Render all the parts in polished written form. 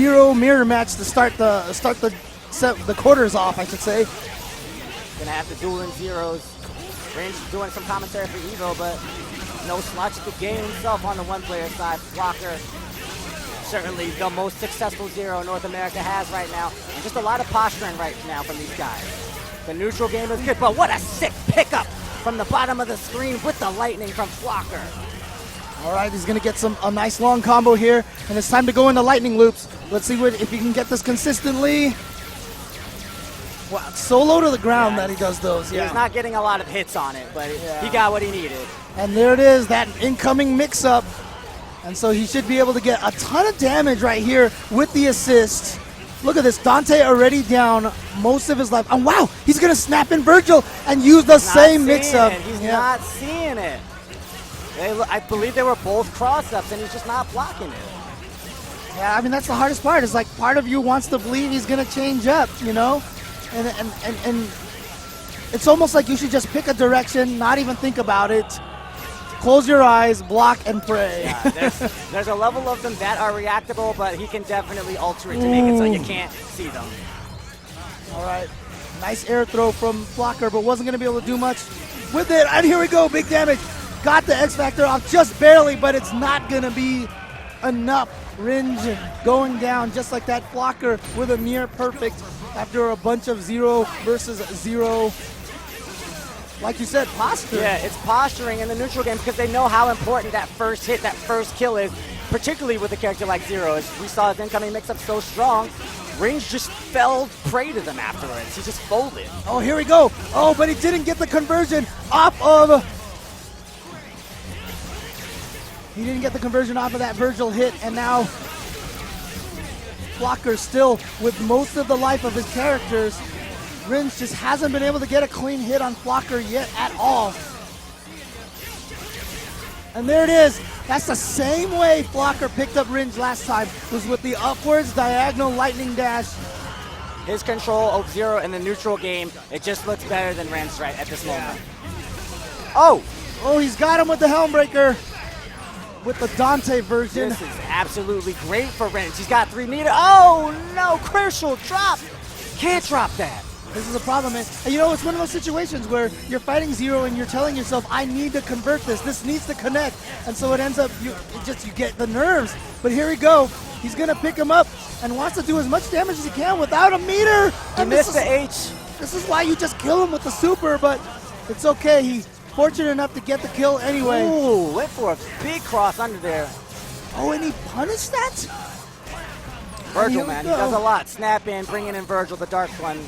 0 mirror match to start the quarters off, I should say. Gonna have to duel in zeros. Rynge doing some commentary for EVO, but no Slotch the game himself on the one-player side. Flocker, certainly the most successful zero North America has right now. And just a lot of posturing right now from these guys. The neutral game is good, but what a sick pickup from the bottom of the screen with the lightning from Flocker. All right, he's gonna get a nice long combo here, and it's time to go into lightning loops. Let's see if he can get this consistently. Wow, so low to the ground that he does those. He's not getting a lot of hits on it, but he got what he needed. And there it is, that incoming mix-up. And so he should be able to get a ton of damage right here with the assist. Look at this, Dante already down most of his life. And wow, he's gonna snap in Virgil and use the same mix-up. He's not seeing it. I believe they were both cross-ups and he's just not blocking it. Yeah, I mean, that's the hardest part. Is like part of you wants to believe he's gonna change up, you know? And it's almost like you should just pick a direction, not even think about it. Close your eyes, block, and pray. Yeah, there's a level of them that are reactable, but he can definitely alter it to make it so you can't see them. All right, nice air throw from Flocker, but wasn't going to be able to do much with it. And here we go, big damage. Got the X Factor off just barely, but it's not going to be enough. Rynge going down just like that. Flocker with a near perfect after a bunch of 0 versus 0. Like you said, posture. Yeah, it's posturing in the neutral game because they know how important that first hit, that first kill is, particularly with a character like Zero. As we saw his incoming mix-up so strong, Rynge just fell prey to them afterwards. He just folded. Oh, here we go. Oh, but he didn't get the conversion off of... He didn't get the conversion off of that Virgil hit, and now Flocker still with most of the life of his characters. Rynge just hasn't been able to get a clean hit on Flocker yet at all. And there it is. That's the same way Flocker picked up Rynge last time. Was with the upwards diagonal lightning dash. His control of Zero in the neutral game, it just looks better than Rynge right at this moment. Oh, he's got him with the Helmbreaker. With the Dante version. This is absolutely great for Rynge. He's got 3 meter. Oh no, crucial drop. Can't drop that. This is a problem, man. And you know, it's one of those situations where you're fighting Zero and you're telling yourself, I need to convert this. This needs to connect. And so it ends up, you get the nerves. But here we go. He's going to pick him up and wants to do as much damage as he can without a meter. He missed the H. This is why you just kill him with the super, but it's okay. He's fortunate enough to get the kill anyway. Ooh, went for a big cross under there. Oh, and he punished that? Virgil, man, he does a lot. Snap in, bringing in Virgil, the dark one.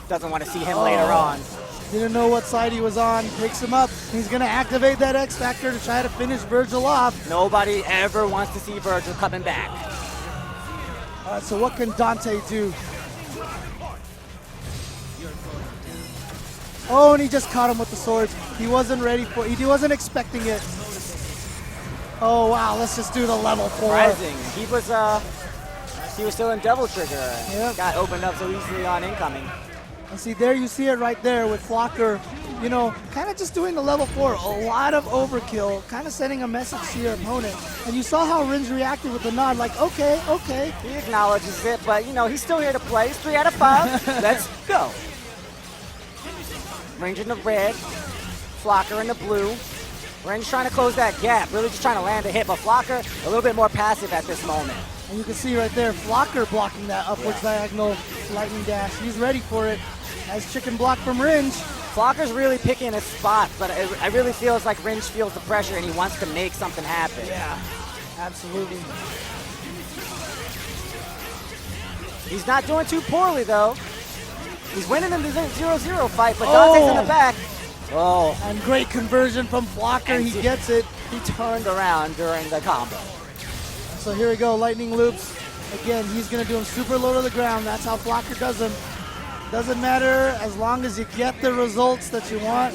Doesn't want to see him later on. Didn't know what side he was on. Picks him up. He's going to activate that X Factor to try to finish Virgil off. Nobody ever wants to see Virgil coming back. All right, so what can Dante do? Oh, and he just caught him with the swords. He wasn't ready for it. He wasn't expecting it. Oh, wow. Let's just do the level 4. Surprising. He was still in Devil Trigger. Yep. Got opened up so easily on incoming. And see, there you see it right there with Flocker, you know, kind of just doing the level 4. A lot of overkill, kind of sending a message to your opponent. And you saw how Rynge reacted with the nod, like, okay. He acknowledges it, but, you know, he's still here to play. He's 3 out of 5. Let's go. Rynge in the red, Flocker in the blue. Rynge trying to close that gap, really just trying to land a hit, but Flocker a little bit more passive at this moment. And you can see right there, Flocker blocking that upwards diagonal lightning dash. He's ready for it. Nice chicken block from Rynge. Flocker's really picking his spots, but it really feels like Rynge feels the pressure and he wants to make something happen. Yeah, absolutely. He's not doing too poorly, though. He's winning in the 0-0 fight, but Dante's in the back. Oh. And great conversion from Flocker. He gets it. He turned around during the combo. So here we go, lightning loops. Again, he's going to do them super low to the ground. That's how Flocker does them. Doesn't matter as long as you get the results that you want.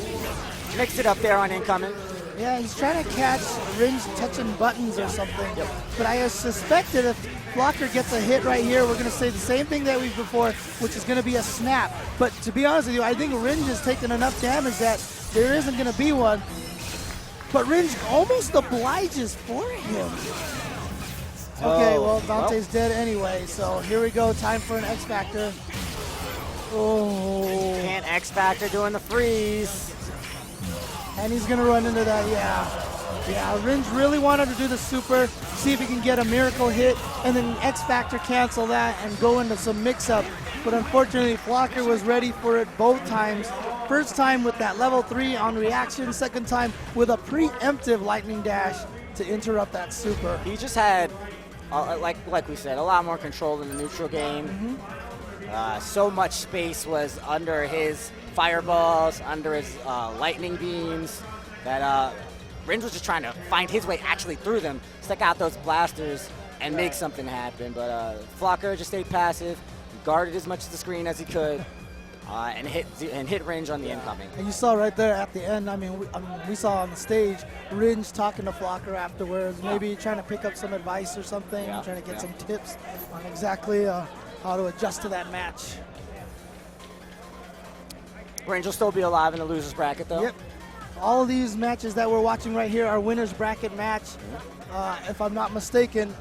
Mix it up there on incoming. Yeah, he's trying to catch Rynge touching buttons or something. Yep. But I suspect that if Flocker gets a hit right here, we're going to say the same thing that we've before, which is going to be a snap. But to be honest with you, I think Rynge has taken enough damage that there isn't going to be one. But Rynge almost obliges for him. Okay, well, Dante's dead anyway, so here we go. Time for an X Factor. Oh. And X Factor doing the freeze. And he's going to run into that, yeah. Yeah, Rynge really wanted to do the super, see if he can get a miracle hit, and then X Factor cancel that and go into some mix-up. But unfortunately, Flocker was ready for it both times. First time with that level 3 on reaction, second time with a preemptive lightning dash to interrupt that super. He just had, like we said, a lot more control in the neutral game. So much space was under his fireballs, under his lightning beams, that Rynge was just trying to find his way actually through them, stick out those blasters, and make something happen. But Flocker just stayed passive, guarded as much of the screen as he could, and hit Rynge on the incoming. And you saw right there at the end, we saw on the stage, Rynge talking to Flocker afterwards, maybe trying to pick up some advice or something, trying to get some tips on exactly how to adjust to that match. Rynge will still be alive in the loser's bracket, though. Yep. All of these matches that we're watching right here are winner's bracket match, if I'm not mistaken.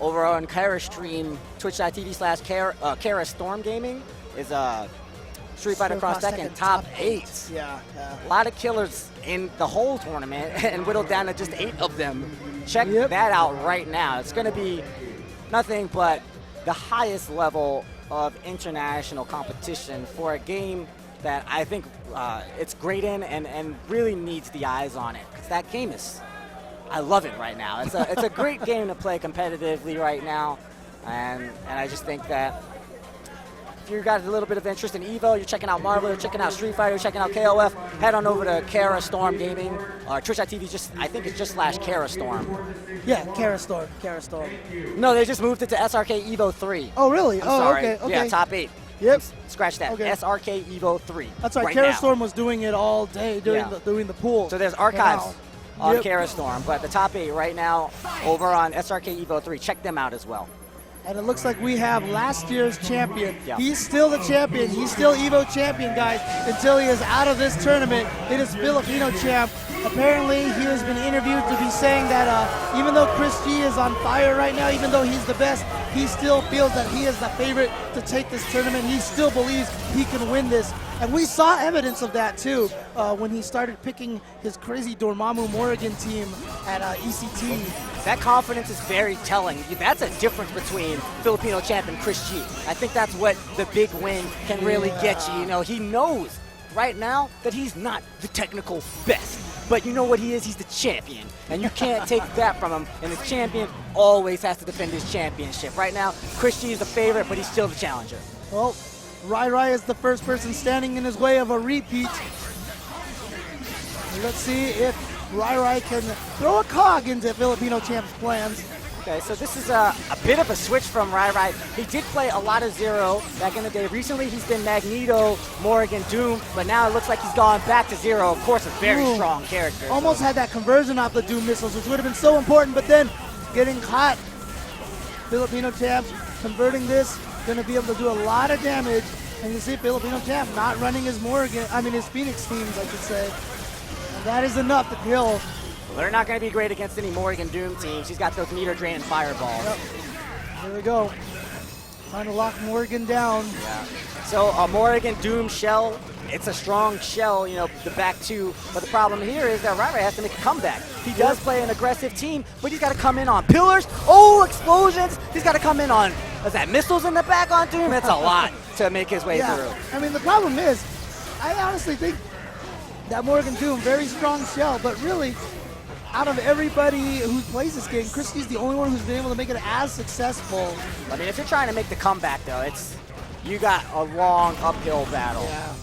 Over on Kara's stream, twitch.tv/Kara Storm Gaming is Street Fighter Cross Tekken top 8. Yeah. A lot of killers in the whole tournament and whittled down to just 8 of them. Check that out right now. It's going to be nothing but the highest level of international competition for a game that I think it's great in and really needs the eyes on it. Because that game is, I love it right now. It's a great game to play competitively right now. And I just think that if you've got a little bit of interest in EVO, you're checking out Marvel, you're checking out Street Fighter, you're checking out KOF, head on over to Kara Storm Gaming. Twitch.tv, I think it's just /Kara Storm. Yeah, Kara Storm. No, they just moved it to SRK EVO 3. Oh, really? I'm sorry. Okay. Yeah, top 8. Yep. Scratch that. Okay. SRK EVO 3. That's right. Right Kara now. Storm was doing it all day during the pool. So there's archives on Yep. Kara Storm, but the top 8 right now over on SRK EVO 3. Check them out as well. And it looks like we have last year's champion. Yeah. He's still the champion. He's still EVO champion, guys, until he is out of this tournament. It is FilipinoChamp. Apparently, he has been interviewed to be saying that even though Chris G is on fire right now, even though he's the best, he still feels that he is the favorite to take this tournament. He still believes he can win this. And we saw evidence of that, too, when he started picking his crazy Dormammu Morrigan team at ECT. That confidence is very telling. That's a difference between FilipinoChamp and Chris G. I think that's what the big win can really get you. You know, he knows right now that he's not the technical best. But you know what he is? He's the champion. And you can't take that from him. And the champion always has to defend his championship. Right now, Chris G is the favorite, but he's still the challenger. Well, RyRy is the first person standing in his way of a repeat. Let's see if RyRy can throw a cog into FilipinoChamp's plans. Okay, so this is a bit of a switch from RyRy. He did play a lot of Zero back in the day. Recently, he's been Magneto, Morrigan, Doom, but now it looks like he's gone back to Zero. Of course, a very strong character. Almost had that conversion off the Doom missiles, which would have been so important, but then getting caught. FilipinoChamp converting this, going to be able to do a lot of damage. And you see FilipinoChamp not running his his Phoenix teams, I should say. And that is enough to kill. They're not going to be great against any Morrigan Doom teams. He's got those meter drain and fireballs. Yep. Here we go. Trying to lock Morrigan down. Yeah. So a Morrigan Doom shell, it's a strong shell, you know, the back two. But the problem here is that RyRy has to make a comeback. He does play an aggressive team, but he's got to come in on pillars. Oh, explosions. He's got to come in on, is that missiles in the back on Doom? It's a lot to make his way through. I mean, the problem is, I honestly think that Morrigan Doom, very strong shell, but really, out of everybody who plays this game, Christie's the only one who's been able to make it as successful. I mean, if you're trying to make the comeback, though, you got a long uphill battle. Yeah.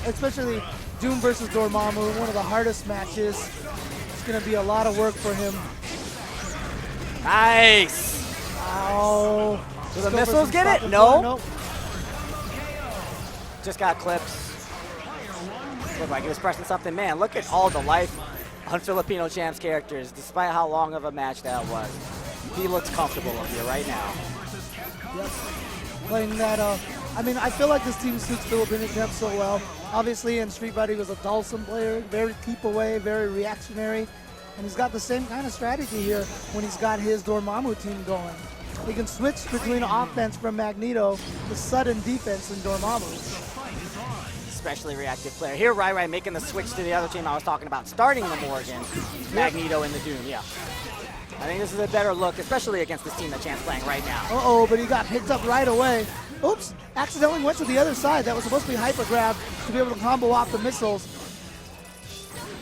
Especially Doom versus Dormammu, one of the hardest matches. It's going to be a lot of work for him. Nice. Ow. Do the missiles get it? No. Nope. Just got clips. Looked like he was pressing something. Man, look at all the life on FilipinoChamp's characters, despite how long of a match that was. He looks comfortable up here right now. Yep. Playing that, I feel like this team suits FilipinoChamp so well. Obviously, in Street Fighter, he was a Dawson player, very keep away, very reactionary. And he's got the same kind of strategy here when he's got his Dormammu team going. He can switch between offense from Magneto to sudden defense in Dormammu. Especially reactive player. Here, RyRy making the switch to the other team I was talking about, starting the Morgan, Magneto in the Doom, yeah. I think this is a better look, especially against this team that Champ's playing right now. Uh-oh, but he got picked up right away. Oops, accidentally went to the other side. That was supposed to be hyper grab to be able to combo off the missiles.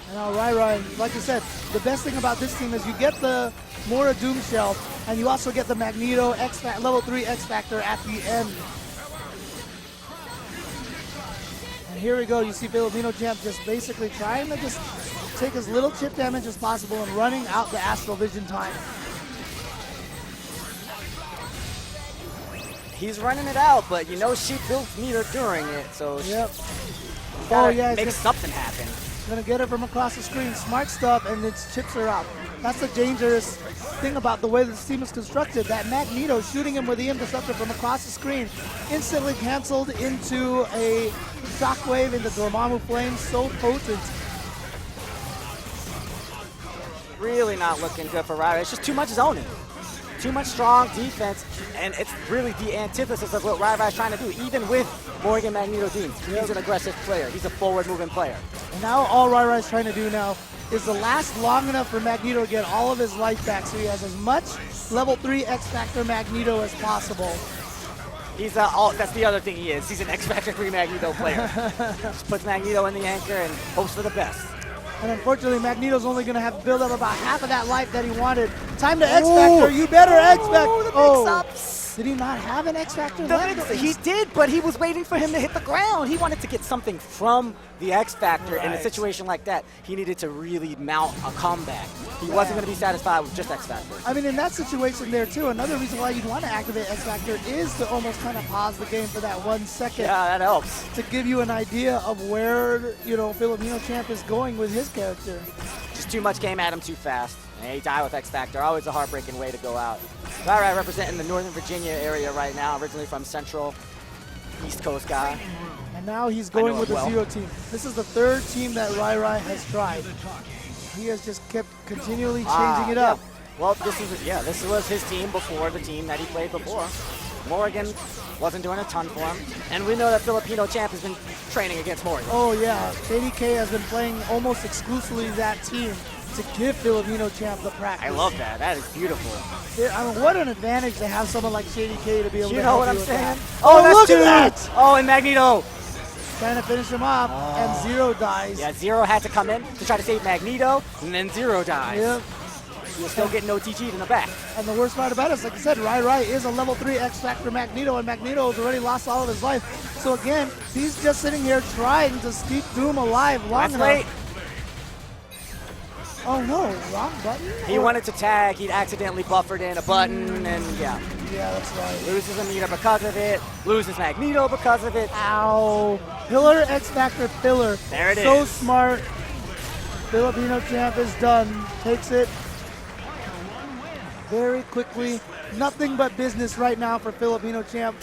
And now RyRy, like I said, the best thing about this team is you get the Mora Doom Shell, and you also get the Magneto level 3 X Factor at the end. And here we go, you see FilipinoChamp just basically trying to just take as little chip damage as possible and running out the Astral Vision time. He's running it out, but you know she built meter during it, so yep. make something happen. Gonna get it from across the screen. Smart stuff, and its chips are out. That's the dangerous thing about the way this team is constructed. That Magneto shooting him with the Interceptor from across the screen instantly canceled into a shockwave into Dormammu Flame. So potent. Really not looking good for RyRy. It's just too much zoning. Too much strong defense, and it's really the antithesis of what RyRy is trying to do, even with Morgan Magneto teams. He's an aggressive player. He's a forward-moving player. And now all RyRy is trying to do now is to last long enough for Magneto to get all of his life back so he has as much level 3 X Factor Magneto as possible. He's that's the other thing he is. He's an X Factor 3 Magneto player. Just puts Magneto in the anchor and hopes for the best. And unfortunately, Magneto's only going to have to build up about half of that life that he wanted. Time to X Factor. You better X Factor. The mix-ups. Did he not have an X Factor left? He did, but he was waiting for him to hit the ground. He wanted to get something from the X Factor. In a situation like that, he needed to really mount a comeback. He wasn't going to be satisfied with just X Factor. I mean, in that situation there, too, another reason why you'd want to activate X Factor is to almost kind of pause the game for that 1 second. Yeah, that helps. To give you an idea of where, you know, FilipinoChamp is going with his character. Just too much came at him too fast. And he died with X Factor. Always a heartbreaking way to go out. RyRy representing the Northern Virginia area right now, originally from Central, East Coast guy. And now he's going with the Zero team. This is the 3rd team that RyRy has tried. He has just kept continually changing it up. Well, this was his team before the team that he played before. Morgan wasn't doing a ton for him. And we know that FilipinoChamp has been training against Morgan. Oh yeah, JDK has been playing almost exclusively that team to give FilipinoChamp the practice. I love that. That is beautiful. I mean, what an advantage to have someone like JDK to be able to You know what I'm with saying? that. Oh, that's look at that! Oh, and Magneto. Trying to finish him off, and Zero dies. Yeah, Zero had to come in to try to save Magneto, and then Zero dies. Yep. You're still getting OTG'd in the back. And the worst part about it is, like I said, RyRy is a level 3 X Factor Magneto, and Magneto has already lost all of his life. So again, he's just sitting here trying to keep Doom alive long enough. Late. Oh no, wrong button? He wanted to tag, he'd accidentally buffered in a button, and yeah. Yeah, that's right. Loses a meter because of it, loses Magneto because of it. Ow. Pillar X Factor filler. There it so is. smart. FilipinoChamp is done. Takes it very quickly. Nothing but business right now for FilipinoChamp.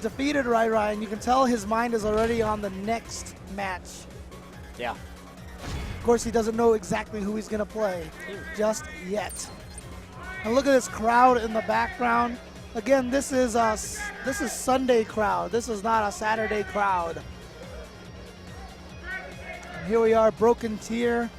Defeated RyRy, and you can tell his mind is already on the next match. Yeah. Of course, he doesn't know exactly who he's going to play just yet. And look at this crowd in the background. Again, this is Sunday crowd. This is not a Saturday crowd. And here we are, Broken Tier.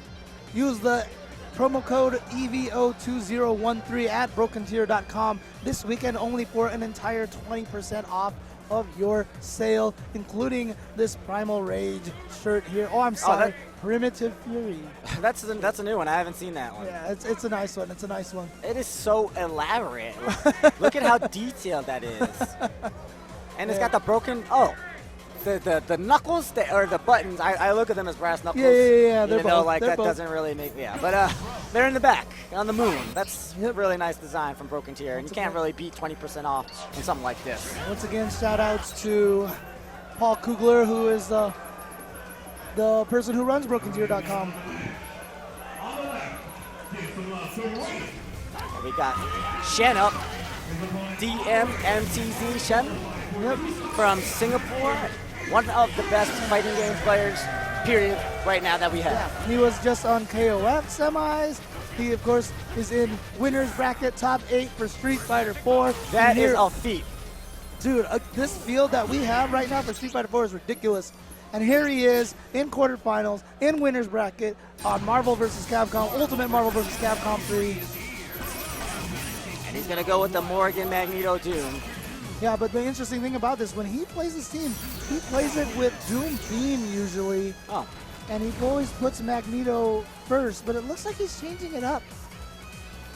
Use the promo code EVO2013 at brokentier.com this weekend, only for an entire 20% off of your sale, including this Primal Rage shirt here. Oh, I'm sorry, Primitive Fury. That's a new one. I haven't seen that one. Yeah, it's a nice one. It's a nice one. It is so elaborate. Look at how detailed that is. And it's got the broken. Oh, the knuckles or the buttons. I look at them as brass knuckles. Yeah. Even though like that doesn't really make but they're in the back on the moon. That's a really nice design from Broken Tier, and you can't really beat 20% off in something like this. Once again, shout outs to Paul Kugler, who is the person who runs brokentier.com. We got Xian up. DMMTZ Xian from Singapore. One of the best fighting game players, period, right now that we have. Yeah, he was just on KOF semis. He, of course, is in winner's bracket, top 8 for Street Fighter 4. That is a feat. Dude, this field that we have right now for Street Fighter 4 is ridiculous. And here he is in quarterfinals, in winner's bracket, on Marvel vs. Capcom, Ultimate Marvel vs. Capcom 3. And he's going to go with the Morgan Magneto Doom. Yeah, but the interesting thing about this, when he plays this team, he plays it with Doom Beam usually. Oh. And he always puts Magneto first, but it looks like he's changing it up.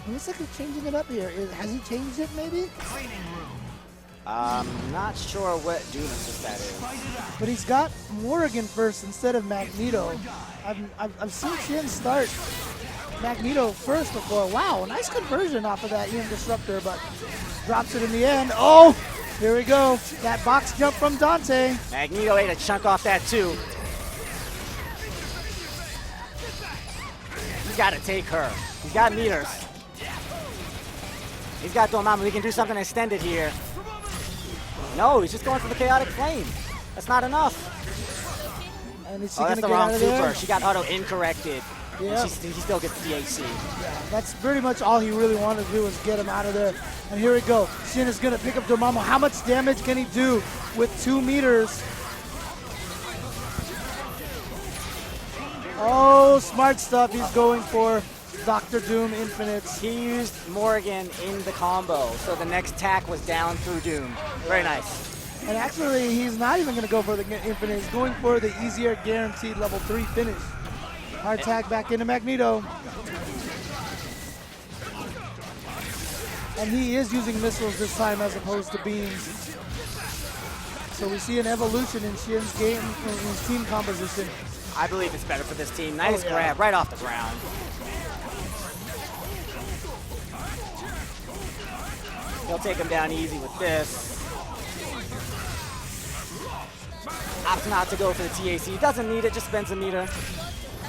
It looks like he's changing it up here. Has he changed it maybe? Not sure what Doom assist that is. But he's got Morrigan first instead of Magneto. I've seen Xian start Magneto first before. Wow, nice conversion off of that EM Disruptor, but drops it in the end. Oh, here we go. That box jump from Dante. Magneto ate a chunk off that too. He's got to take her. He's got meters. He's got Dormammu. He can do something extended here. No, he's just going for the Chaotic Flame. That's not enough. And is Oh, that's the get wrong out of super. there? She got auto incorrected. Yeah. And he still gets the DHC. Yeah, that's pretty much all he really wanted to do was get him out of there. And here we go. Xian is going to pick up Dormammu. How much damage can he do with 2 meters? Oh, smart stuff. He's going for Dr. Doom Infinites. He used Morgan in the combo, so the next attack was down through Doom. Very nice. And actually, he's not even going to go for the Infinite. He's going for the easier guaranteed level 3 finish. Hard tag back into Magneto. And he is using missiles this time as opposed to beams. So we see an evolution in Xian's game, in his team composition. I believe it's better for this team. Nice yeah. grab right off the ground. He'll take him down easy with this. Opts not to go for the TAC. Doesn't need it, just spends a meter.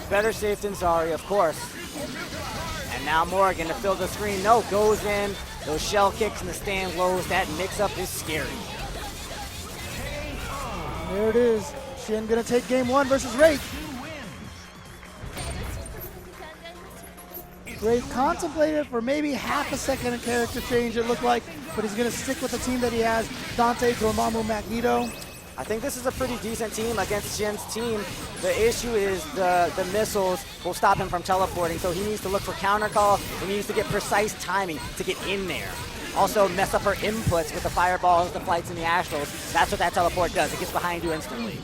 Better safe than sorry, of course. And now Morgan to fill the screen. No, goes in. Those shell kicks and the stand lows. That mix-up is scary. There it is. Xian gonna take game 1 versus Raith. Raith contemplated for maybe half a second a character change, it looked like, but he's gonna stick with the team that he has. Dante, Dormammu, Magneto. I think this is a pretty decent team against Xian's team. The issue is the missiles will stop him from teleporting, so he needs to look for counter call, and he needs to get precise timing to get in there. Also mess up her inputs with the fireballs, the flights, and the astrals. That's what that teleport does. It gets behind you instantly.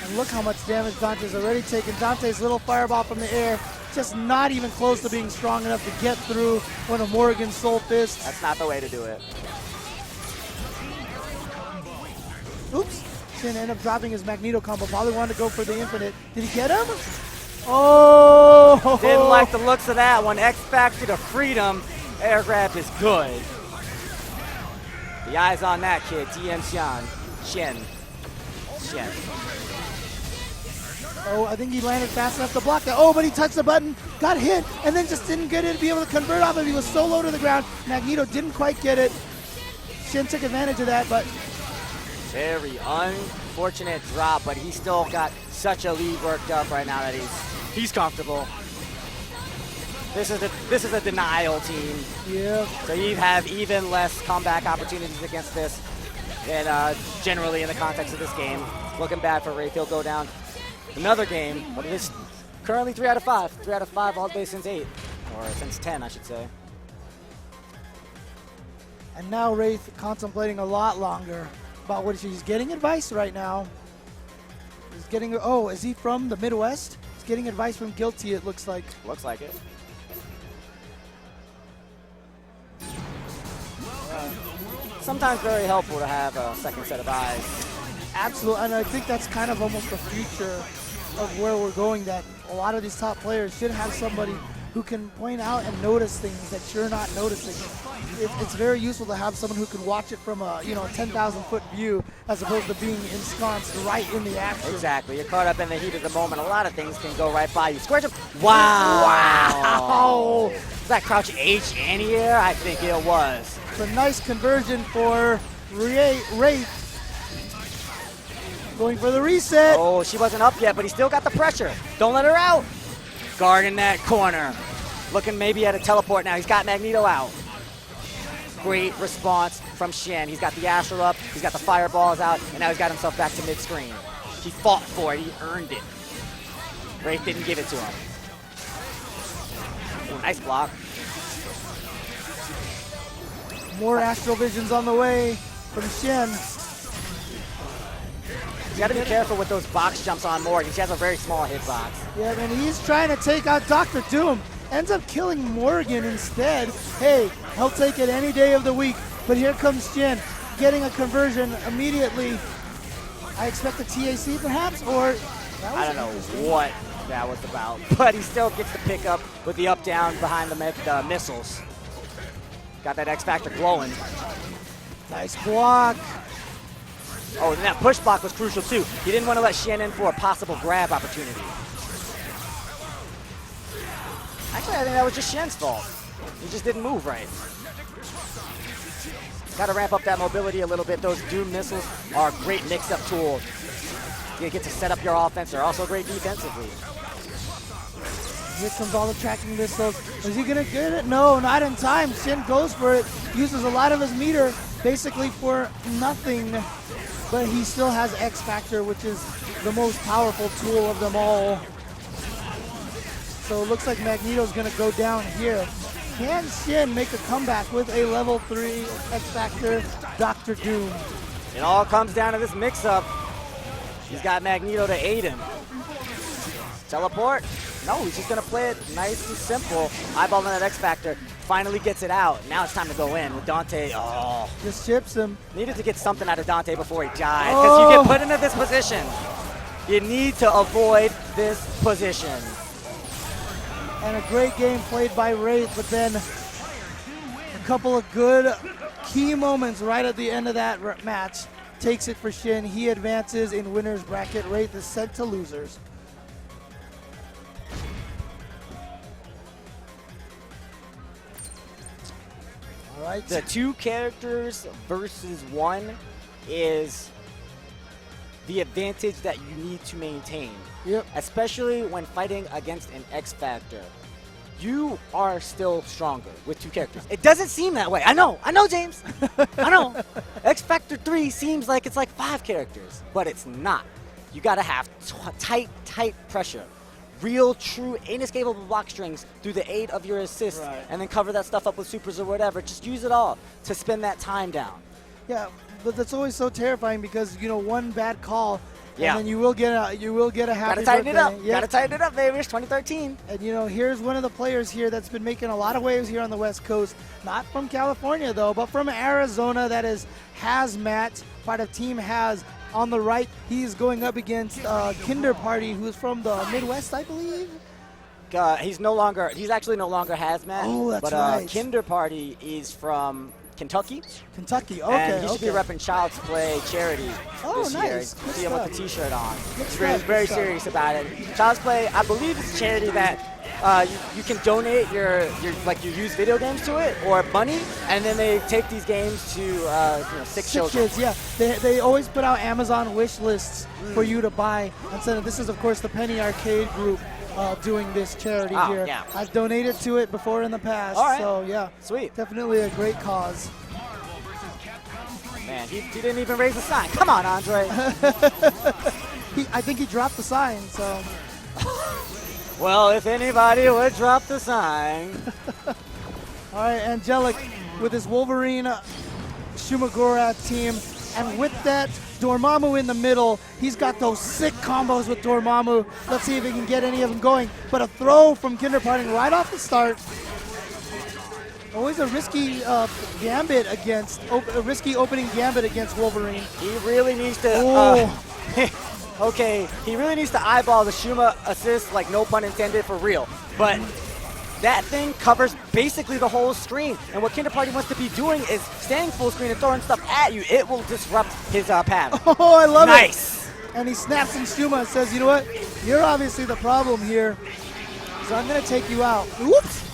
And look how much damage Dante's already taken. Dante's little fireball from the air, just not even close to being strong enough to get through one of Morgan's soul fists. That's not the way to do it. Oops. Xian ended up dropping his Magneto combo. Probably wanted to go for the Infinite. Did he get him? Oh! Didn't like the looks of that one. X Factor to freedom. Air grab is good. The eyes on that kid. DM Xian. Oh, I think he landed fast enough to block that. Oh, but he touched the button, got hit, and then just didn't get it to be able to convert off it. He was so low to the ground. Magneto didn't quite get it. Xian took advantage of that, but very unfortunate drop, but he's still got such a lead worked up right now that he's comfortable. This is a denial team. yeah. So you have even less comeback opportunities against this than generally in the context of this game. Looking bad for Raith. He'll go down another game, but it is currently 3 out of 5. 3 out of 5 all day since 8, or since 10, I should say. And now Raith contemplating a lot longer about what he's getting advice right now. He's getting, oh, is he from the Midwest? He's getting advice from Guilty, it looks like. Looks like it. Sometimes very helpful to have a second set of eyes. Absolutely, and I think that's kind of almost the future of where we're going, that a lot of these top players should have somebody who can point out and notice things that you're not noticing. It's very useful to have someone who can watch it from a 10,000-foot view as opposed to being ensconced right in the action. Exactly. You're caught up in the heat of the moment. A lot of things can go right by you. Square jump. Wow. Was that crouch H anti-air? I think it was. It's a nice conversion for Raith. Going for the reset. Oh, she wasn't up yet, but he still got the pressure. Don't let her out. Guarding that corner. Looking maybe at a teleport now. He's got Magneto out. Great response from Xian. He's got the Astral up, he's got the fireballs out, and now he's got himself back to mid-screen. He fought for it, he earned it. Raith didn't give it to him. Ooh, nice block. More Astral Visions on the way from Xian. You gotta be careful with those box jumps on Morgan. She has a very small hitbox. Yeah, man, he's trying to take out Dr. Doom. Ends up killing Morgan instead. Hey, he'll take it any day of the week. But here comes Xian, getting a conversion immediately. I expect a TAC perhaps, or... I don't know what that was about, but he still gets the pickup with the up-down behind the missiles. Got that X-Factor glowing. Nice block. Oh, and that push block was crucial too. He didn't want to let Xian in for a possible grab opportunity. Actually, I think that was just Xian's fault. He just didn't move right. Got to ramp up that mobility a little bit. Those Doom missiles are a great mix-up tool. You get to set up your offense. They're also great defensively. Here comes all the tracking missiles. Is he going to get it? No, not in time. Xian goes for it. Uses a lot of his meter basically for nothing. But he still has X Factor, which is the most powerful tool of them all. So it looks like Magneto's going to go down here. Can Xian make a comeback with a level 3 X Factor Dr. Doom? It all comes down to this mix-up. He's got Magneto to aid him. Teleport? No, he's just going to play it nice and simple. Eyeballing that X Factor. Finally gets it out. Now it's time to go in with Dante. Oh. Just chips him. Needed to get something out of Dante before he died. Because you get put into this position. You need to avoid this position. And a great game played by Raith, but then a couple of good key moments right at the end of that match. Takes it for Xian. He advances in winner's bracket. Raith is sent to losers. All right. The 2 characters versus 1 is the advantage that you need to maintain. Yep. Especially when fighting against an X Factor. You are still stronger with 2 characters. It doesn't seem that way. I know, James. I know. X Factor 3 seems like it's like 5 characters, but it's not. You gotta have tight pressure. Real, true, inescapable block strings through the aid of your assist, right. And then cover that stuff up with supers or whatever. Just use it all to spin that time down. Yeah, but that's always so terrifying because, you know, one bad call, yeah. And then you will get a happy Gotta tighten birthday. it up. Yep. Gotta tighten it up, baby. It's 2013. And, you know, here's one of the players here that's been making a lot of waves here on the West Coast. Not from California, though, but from Arizona. That is Hazmat, part of Team Haz. On the right, he's going up against Kinderparty, who's from the Midwest, I believe. He's actually no longer Hazmat. Oh, that's but, right. Kinderparty is from Kentucky. Kentucky, okay. And he should be repping Child's Play charity this year. Nice. You see him with the T-shirt on. He's stuff, very good serious about it. Child's Play, I believe, is a charity that you can donate your used video games to it or money, and then they take these games to sick children. Kids, yeah. They always put out Amazon wish lists for you to buy. And so this is, of course, the Penny Arcade group doing this charity here. Yeah. I've donated to it before in the past. All right. So, yeah. Sweet. Definitely a great cause. Man, he didn't even raise the sign. Come on, Andre. I think he dropped the sign, so. Well, if anybody would drop the sign. All right, Angelic with his Wolverine Shumagora team. And with that, Dormammu in the middle. He's got those sick combos with Dormammu. Let's see if he can get any of them going. But a throw from Kinderparty right off the start. Always a risky gambit against, a risky opening gambit against Wolverine. He really needs to, okay, he really needs to eyeball the Shuma assist, like no pun intended, for real. But that thing covers basically the whole screen. And what Kinderparty wants to be doing is staying full screen and throwing stuff at you. It will disrupt his pattern. Oh, I love it. Nice. And he snaps in Shuma and says, you know what? You're obviously the problem here, so I'm going to take you out. Whoops.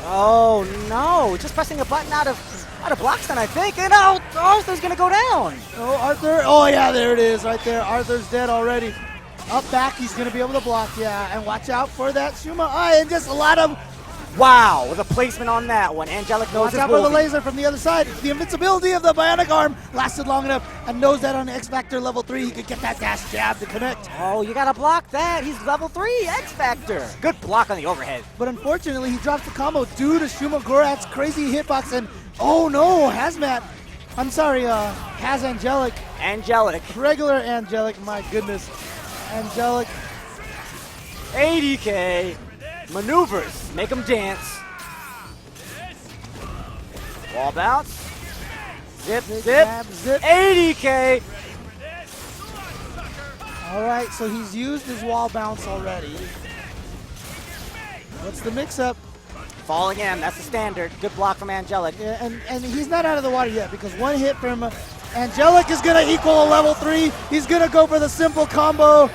Oh, no. Just pressing a button out of block stun, I think. And oh, Arthur's going to go down. Oh, Arthur. Oh, yeah, there it is right there. Arthur's dead already. Up back, he's going to be able to block, yeah. And watch out for that Shuma. And just a lot of Wow, with a placement on that one. Angelic knows Watch his out for the movie. laser from the other side. The invincibility of the bionic arm lasted long enough and knows that on X Factor level 3 he could get that dash jab to connect. Oh, you gotta block that. He's level 3 X Factor. Good block on the overhead. But unfortunately, he drops the combo due to Shuma Gorath's crazy hitbox and oh no, has Angelic. Angelic. Regular Angelic, my goodness. Angelic. 80K. Maneuvers. Make him dance. Wall bounce. Zip, zip. Jab, zip. 80K. All right, so he's used his wall bounce already. What's the mix-up? Falling in. That's the standard. Good block from Angelic. Yeah, and he's not out of the water yet because one hit from Angelic is going to equal a level 3. He's going to go for the simple combo.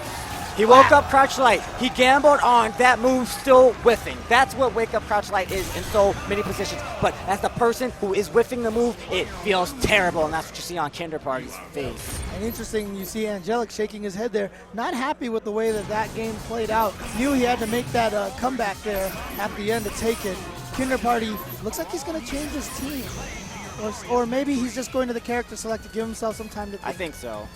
He woke up crouch light. He gambled on that move still whiffing. That's what wake up crouch light is in so many positions. But as the person who is whiffing the move, it feels terrible, and that's what you see on Kinderparty's face. And interesting, you see Angelic shaking his head there, not happy with the way that game played out. Knew he had to make that comeback there at the end to take it. Kinderparty looks like he's going to change his team. Or maybe he's just going to the character select to give himself some time to think. I think so.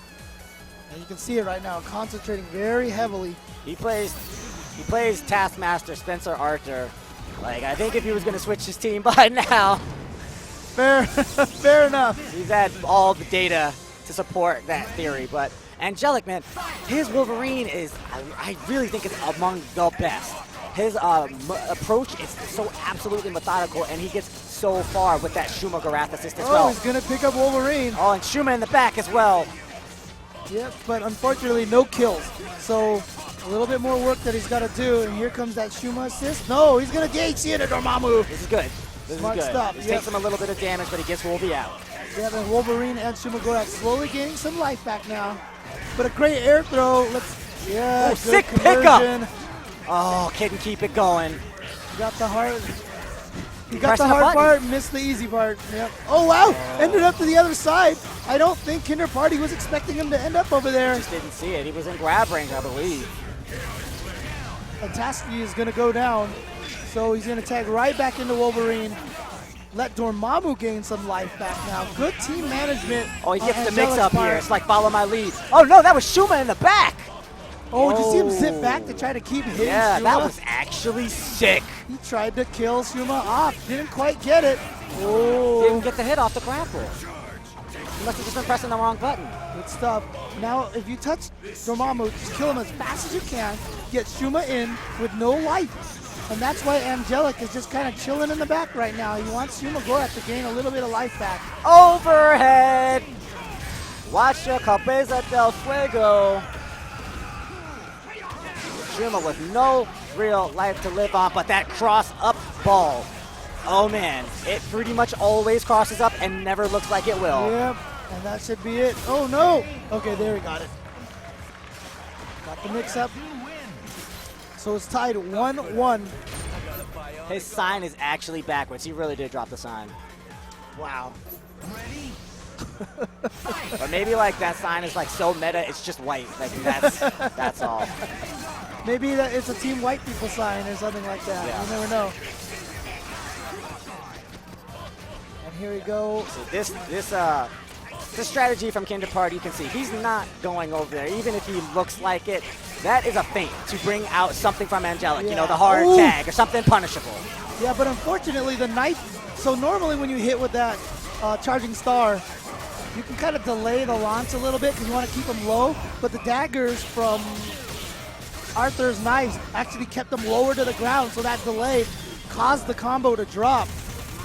And you can see it right now, concentrating very heavily. He plays Taskmaster Spencer Arthur. Like, I think if he was going to switch his team by now. Fair enough. He's had all the data to support that theory. But Angelic, man, his Wolverine is, I really think it's among the best. His approach is so absolutely methodical, and he gets so far with that Shuma Gorath assist as well. Oh, he's going to pick up Wolverine. Oh, and Shuma in the back as well. Yep, but unfortunately no kills. So a little bit more work that he's got to do, and here comes that Shuma assist. No, he's going to gauge Xian to Dormammu. This is good. This Smart is good. stuff. This takes him a little bit of damage, but he gets Wolvie out. Yeah, then Wolverine and Shuma Gorath slowly gaining some life back now. But a great air throw. Oh, sick pickup. Oh, couldn't keep it going. He got the hard. He got Pressing the the hard button. part, missed the easy part. Yep. Oh wow! Ended up to the other side. I don't think Kinderparty was expecting him to end up over there. Just didn't see it. He was in grab range, I believe. Tasky is going to go down, so he's going to tag right back into Wolverine. Let Dormammu gain some life back now. Good team management. Oh, he gets the Angelic's mix up part. here. It's like follow my lead. Oh no, that was Shuma in the back. Oh, did you see him zip back to try to keep hitting Yeah, Shuma? that was actually sick. He tried to kill Shuma off. Didn't quite get it. Oh. Didn't get the hit off the grapple. He must have just been pressing the wrong button. Good stuff. Now, if you touch Dormammu, just kill him as fast as you can. Get Shuma in with no life. And that's why Angelic is just kind of chilling in the back right now. He wants Shuma Gorath to gain a little bit of life back. Overhead. Watch your Cabeza del Fuego. Shuma with no real life to live on, but that cross-up ball. Oh man, it pretty much always crosses up and never looks like it will. Yep, and that should be it. Oh no! Okay, there we got it. Got the mix up. So it's tied 1-1. His sign is actually backwards. He really did drop the sign. Wow. Or maybe like that sign is like so meta, it's just white. Like that's all. Maybe it's a Team White People sign or something like that. Yeah. You never know. And here we go. So this strategy from Kinderparty, you can see he's not going over there, even if he looks like it. That is a feint to bring out something from Angelic, you know, the hard Ooh. tag or something punishable. Yeah, but unfortunately the knife, so normally when you hit with that charging star, you can kind of delay the launch a little bit because you want to keep them low, but the daggers from Arthur's knives actually kept them lower to the ground, so that delay caused the combo to drop.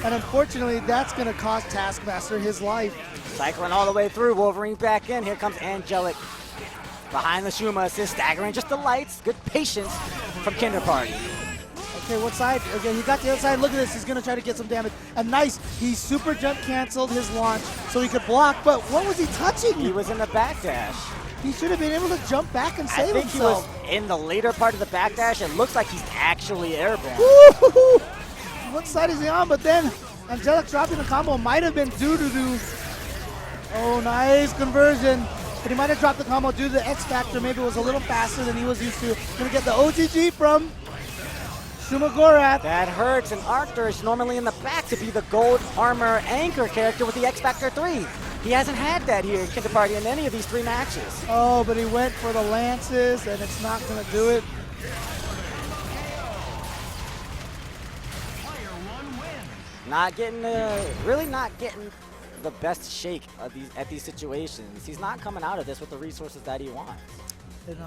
And unfortunately, that's going to cost Taskmaster his life. Cycling all the way through, Wolverine back in. Here comes Angelic. Behind the Shuma assist, staggering just the lights. Good patience from Kinderparty. Okay, what side? Okay, he got the other side. Look at this. He's going to try to get some damage. And nice. He super jump canceled his launch so he could block. But what was he touching? He was in the backdash. He should have been able to jump back and save I think himself. he was in the later part of the backdash. It looks like he's actually airborne. Woo-hoo-hoo. What side is he on? But then Angelic dropping the combo might have been due to oh, nice conversion. But he might have dropped the combo due to the X Factor. Maybe it was a little faster than he was used to. Gonna get the OGG from Shuma Gorath. That hurts, and Arthur is normally in the back to be the gold armor anchor character with the X Factor 3. He hasn't had that here at Kinderparty in any of these 3 matches. Oh, but he went for the lances, and it's not going to do it. Not getting, really not getting the best shake of at these situations. He's not coming out of this with the resources that he wants. And,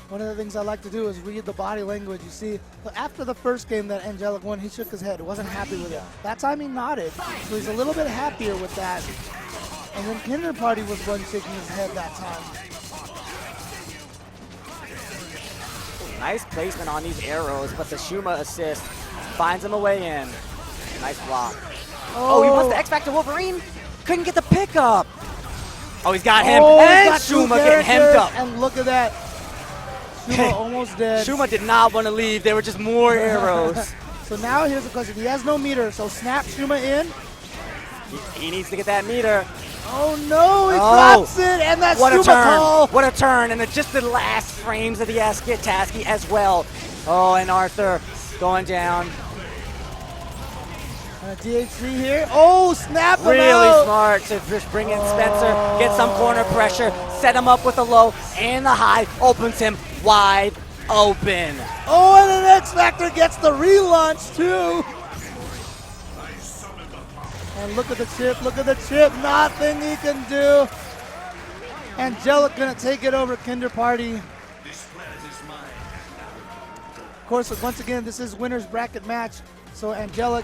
one of the things I like to do is read the body language. You see, after the first game that Angelic won, he shook his head. He wasn't happy with it. That time he nodded, so he's a little bit happier with that. And then Kinderparty was one shaking his head that time. Nice placement on these arrows, but the Shuma assist finds him a way in. Nice block. Oh, he wants the X Factor Wolverine. Couldn't get the pickup. Oh, he's got him. And got Shuma getting hemmed up. And look at that. Shuma almost dead. Shuma did not want to leave. There were just more arrows. So now here's the question. He has no meter, so snap Shuma in. He needs to get that meter. Oh no, he drops it, and that's what Shuma a turn. call. What a turn, and it's just the last frames of the Tasky as well. Oh, and Arthur going down. DH3 here. Oh, snap him Really out. smart to just bring in Spencer, get some corner pressure, set him up with the low and the high, opens him wide open. Oh, and an X Factor gets the relaunch too. And look at the chip, look at the chip. Nothing he can do. Angelic gonna take it over Kinderparty. Of course, once again, this is winner's bracket match. So Angelic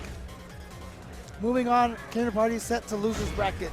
moving on, Kinderparty set to loser's bracket.